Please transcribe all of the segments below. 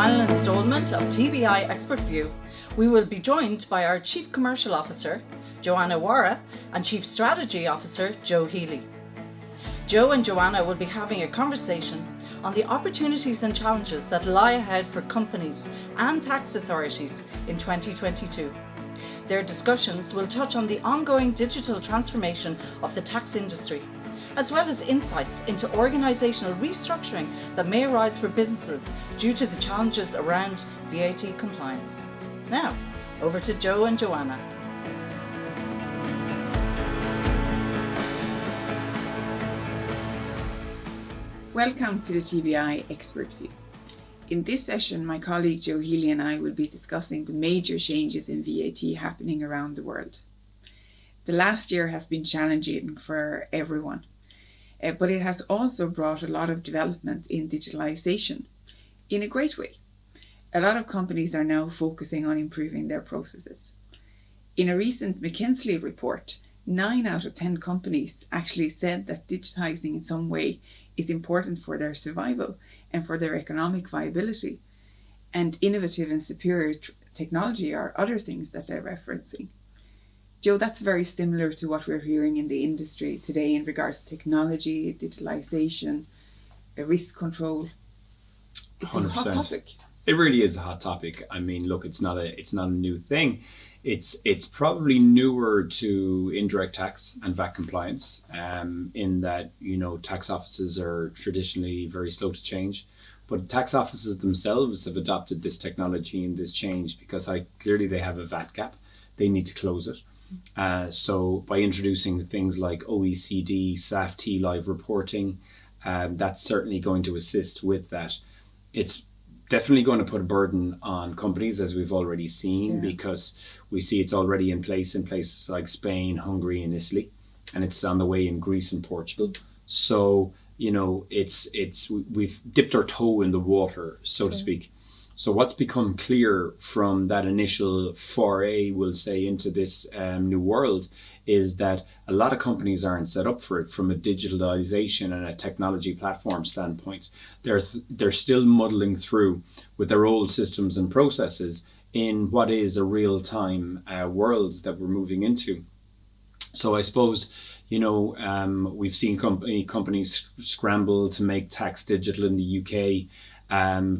final instalment of TBI Expert View, we will be joined by our Chief Commercial Officer, Johanna Waara, and Chief Strategy Officer, Joe Healy. Joe and Johanna will be having a conversation on the opportunities and challenges that lie ahead for companies and tax authorities in 2022. Their discussions will touch on the ongoing digital transformation of the tax industry, as well as insights into organisational restructuring that may arise for businesses due to the challenges around VAT compliance. Now, over to Joe and Johanna. Welcome to the TBI Expert View. In this session, my colleague Joe Healy and I will be discussing the major changes in VAT happening around the world. The last year has been challenging for everyone, but it has also brought a lot of development in digitalisation in a great way. A lot of companies are now focusing on improving their processes. In a recent McKinsey report, 9 out of 10 companies actually said that digitizing in some way is important for their survival and for their economic viability. And innovative and superior technology are other things that they're referencing. Joe, that's very similar to what we're hearing in the industry today in regards to technology, digitalization, risk control. It's 100%. A hot topic. It really is a hot topic. I mean, look, it's not a new thing. It's probably newer to indirect tax and VAT compliance, in that, tax offices are traditionally very slow to change. But tax offices themselves have adopted this technology and this change because clearly they have a VAT gap. They need to close it. So by introducing things like OECD, SAFT live reporting, that's certainly going to assist with that. It's definitely going to put a burden on companies, as we've already seen, because we see it's already in place in places like Spain, Hungary, and Italy, and it's on the way in Greece and Portugal. So, we've dipped our toe in the water, so to speak. So what's become clear from that initial foray, we'll say, into this new world is that a lot of companies aren't set up for it from a digitalization and a technology platform standpoint. They're still muddling through with their old systems and processes in what is a real-time world that we're moving into. So I suppose, we've seen companies scramble to make tax digital in the UK,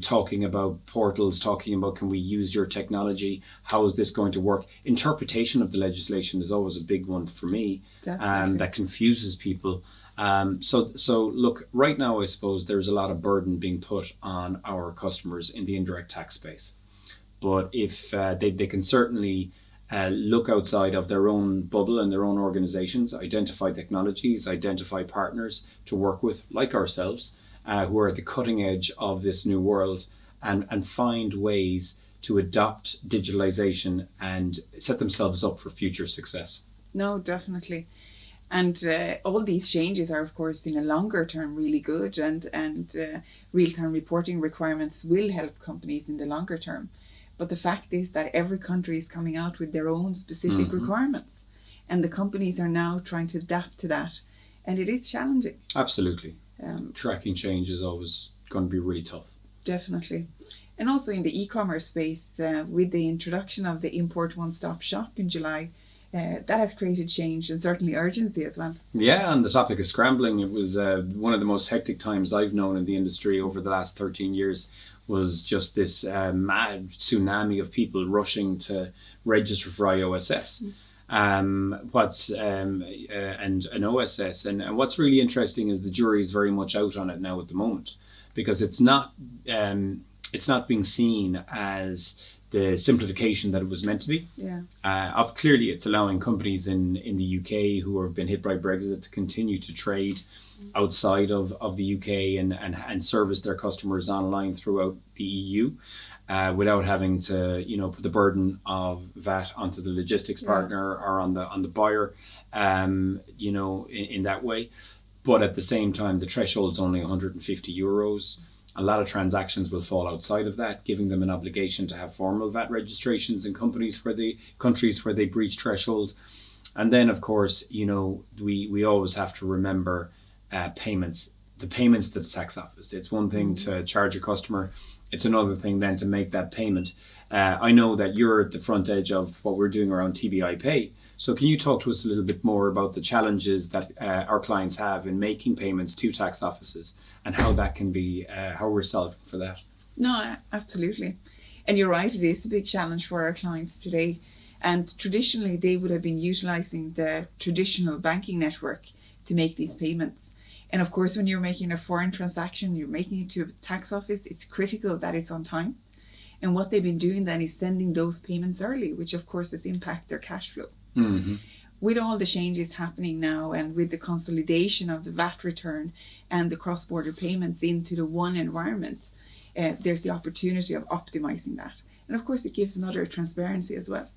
talking about portals, talking about, can we use your technology? How is this going to work? Interpretation of the legislation is always a big one for me, that confuses people. So look, right now, I suppose there's a lot of burden being put on our customers in the indirect tax space. But if they can certainly look outside of their own bubble and their own organizations, identify technologies, identify partners to work with, like ourselves, who are at the cutting edge of this new world, and find ways to adopt digitalization and set themselves up for future success. No, definitely. And all these changes are, of course, in a longer term really good, and real-time reporting requirements will help companies in the longer term. But the fact is that every country is coming out with their own specific requirements, and the companies are now trying to adapt to that, and it is challenging. Absolutely. Tracking change is always going to be really tough. Definitely. And also in the e-commerce space, with the introduction of the Import One-Stop Shop in July, that has created change and certainly urgency as well. Yeah, and the topic of scrambling, it was one of the most hectic times I've known in the industry over the last 13 years, was just this mad tsunami of people rushing to register for IOSS. And an OSS, and what's really interesting is the jury is very much out on it now at the moment, because it's not being seen as the simplification that it was meant to be. Clearly it's allowing companies in the UK who have been hit by Brexit to continue to trade outside of the UK and service their customers online throughout the EU. Without having to, put the burden of VAT onto the logistics partner or on the buyer, in that way. But at the same time, the threshold's only €150. A lot of transactions will fall outside of that, giving them an obligation to have formal VAT registrations in countries where they breach threshold. And then, of course, we always have to remember payments. The payments to the tax office. It's one thing to charge a customer It's another thing then to make that payment. I know that you're at the front edge of what we're doing around TBI Pay. So can you talk to us a little bit more about the challenges that our clients have in making payments to tax offices and how that can be, how we're solving for that? No, absolutely. And you're right, it is a big challenge for our clients today. And traditionally, they would have been utilising the traditional banking network to make these payments. And of course, when you're making a foreign transaction, you're making it to a tax office, it's critical that it's on time. And what they've been doing then is sending those payments early, which of course has impacted their cash flow. Mm-hmm. With all the changes happening now and with the consolidation of the VAT return and the cross-border payments into the one environment, there's the opportunity of optimizing that. And of course, it gives another transparency as well.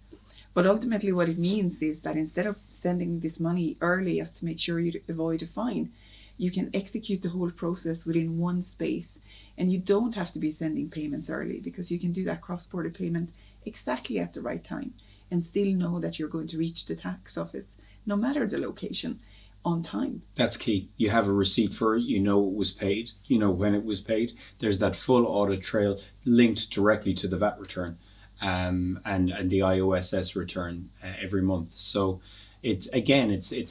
But ultimately what it means is that instead of sending this money early as to make sure you avoid a fine, you can execute the whole process within one space, and you don't have to be sending payments early because you can do that cross-border payment exactly at the right time and still know that you're going to reach the tax office, no matter the location, on time. That's key. You have a receipt for it, you know it was paid, you know when it was paid. There's that full audit trail linked directly to the VAT return and the IOSS return every month. So it's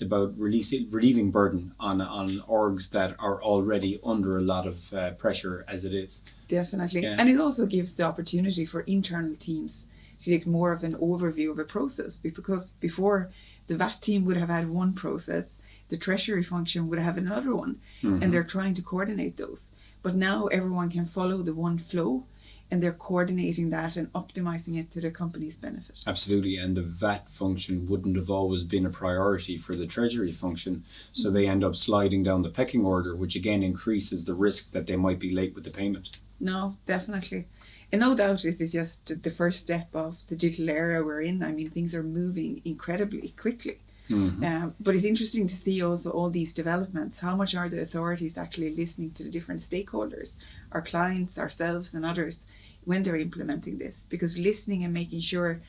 about relieving burden on orgs that are already under a lot of pressure as it is. Definitely. Yeah. And it also gives the opportunity for internal teams to take more of an overview of a process, because before the VAT team would have had one process, the treasury function would have another one, Mm-hmm. and they're trying to coordinate those. But now everyone can follow the one flow, and they're coordinating that and optimizing it to the company's benefit. Absolutely, and the VAT function wouldn't have always been a priority for the treasury function, so they end up sliding down the pecking order, which again increases the risk that they might be late with the payment. No, definitely. And no doubt this is just the first step of the digital era we're in. I mean, things are moving incredibly quickly. Mm-hmm. But it's interesting to see also all these developments. How much are the authorities actually listening to the different stakeholders, our clients, ourselves and others, when they're implementing this? Because listening and making sure,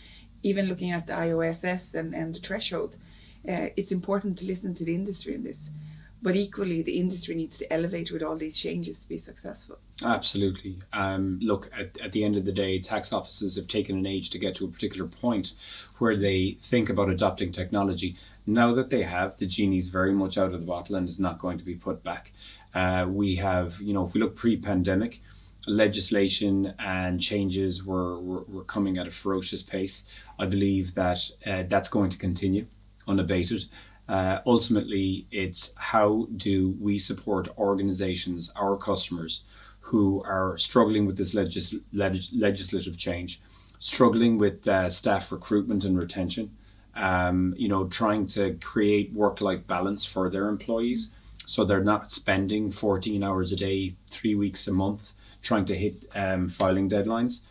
even looking at the IOSS and the threshold, it's important to listen to the industry in this. But equally, the industry needs to elevate with all these changes to be successful. Absolutely. Look, at the end of the day, tax offices have taken an age to get to a particular point where they think about adopting technology. Now that they have, the genie's very much out of the bottle and is not going to be put back. We have, if we look pre-pandemic, legislation and changes were coming at a ferocious pace. I believe that that's going to continue unabated. Ultimately, it's how do we support organizations, our customers, who are struggling with this legislative change, struggling with staff recruitment and retention, trying to create work-life balance for their employees so they're not spending 14 hours a day, 3 weeks a month, trying to hit filing deadlines.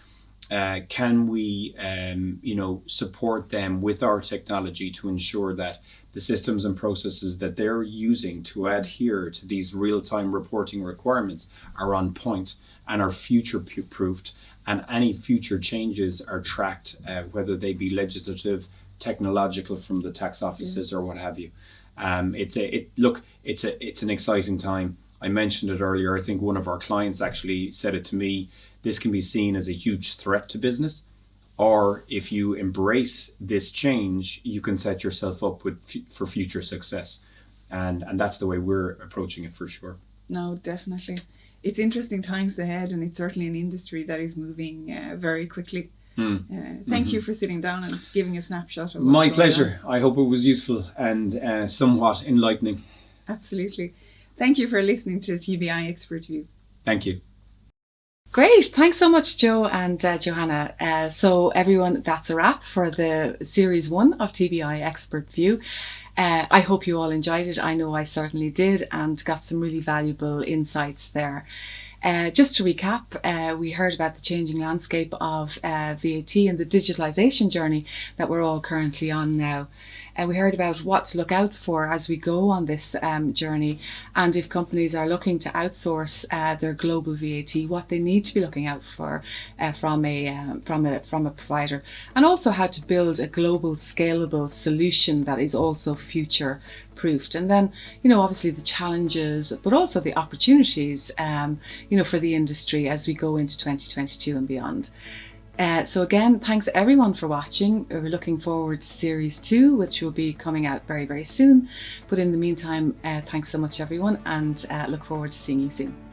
Can we, support them with our technology to ensure that the systems and processes that they're using to adhere to these real-time reporting requirements are on point and are future-proofed, and any future changes are tracked, whether they be legislative, technological from the tax offices or what have you. It's an exciting time. I mentioned it earlier. I think one of our clients actually said it to me. This can be seen as a huge threat to business, or if you embrace this change, you can set yourself up for future success. And that's the way we're approaching it for sure. No, definitely. It's interesting times ahead, and it's certainly an industry that is moving very quickly. Thank you for sitting down and giving a snapshot of what's My going pleasure. on. I hope it was useful and somewhat enlightening. Absolutely. Thank you for listening to TBI Expert View. Thank you. Great. Thanks so much, Joe and Johanna. So everyone, that's a wrap for the series 1 of TBI Expert View. I hope you all enjoyed it. I know I certainly did, and got some really valuable insights there. Just to recap, we heard about the changing landscape of VAT and the digitalisation journey that we're all currently on now. We heard about what to look out for as we go on this journey, and if companies are looking to outsource their global VAT, what they need to be looking out for from a provider, and also how to build a global scalable solution that is also future proofed. And then, obviously the challenges, but also the opportunities, for the industry as we go into 2022 and beyond. So again, thanks everyone for watching. We're looking forward to series 2, which will be coming out very, very soon. But in the meantime, thanks so much everyone, and look forward to seeing you soon.